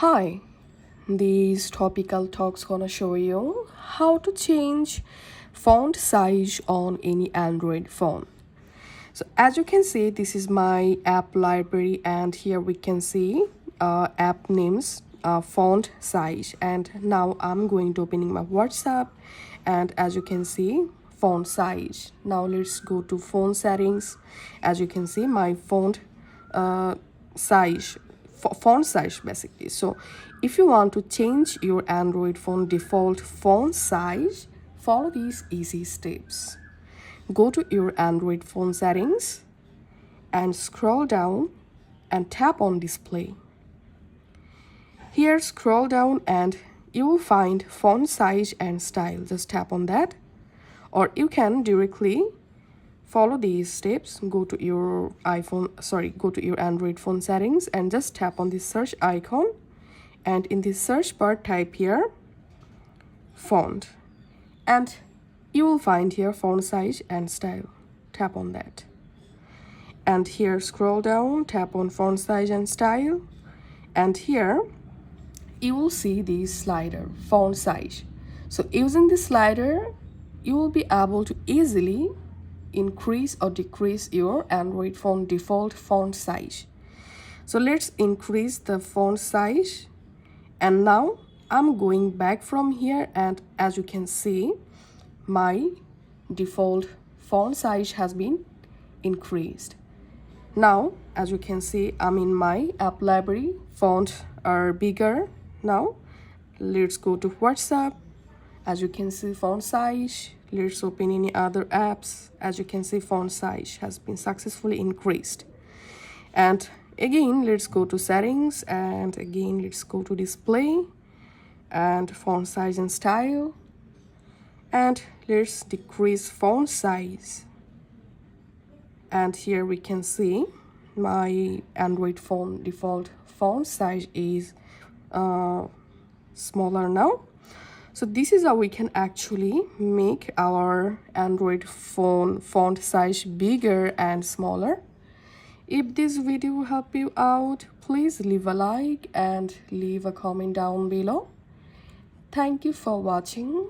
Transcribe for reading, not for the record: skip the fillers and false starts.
Hi, these topical talks gonna show you how to change font size on any Android phone. So as you can see, this is my app library, and here we can see app names, font size. And now I'm going to opening my WhatsApp, and as you can see, font size. Now let's go to phone settings. As you can see, my size font size basically. So if you want to change your Android phone default font size, follow these easy steps. Go to your Android phone settings and scroll down and tap on display. Here scroll down and you will find font size and style. Just tap on that, or you can directly follow these steps. Go to your Android phone settings and just tap on the search icon, and in the search bar type here font, and you will find here font size and style. Tap on that, and here scroll down, tap on font size and style, and here you will see the slider font size. So using this slider, you will be able to easily increase or decrease your Android phone default font size. So let's increase the font size, and now I'm going back from here, and as you can see, my default font size has been increased. Now as you can see, I'm in my app library, font are bigger. Now let's go to WhatsApp. As you can see, font size. Let's open any other apps. As you can see, font size has been successfully increased. And again, let's go to settings, and again let's go to display and font size and style, and let's decrease font size. And here we can see my Android phone default font size is smaller now. So this is how we can actually make our Android phone font size bigger and smaller. If this video helped you out, please leave a like and leave a comment down below. Thank you for watching.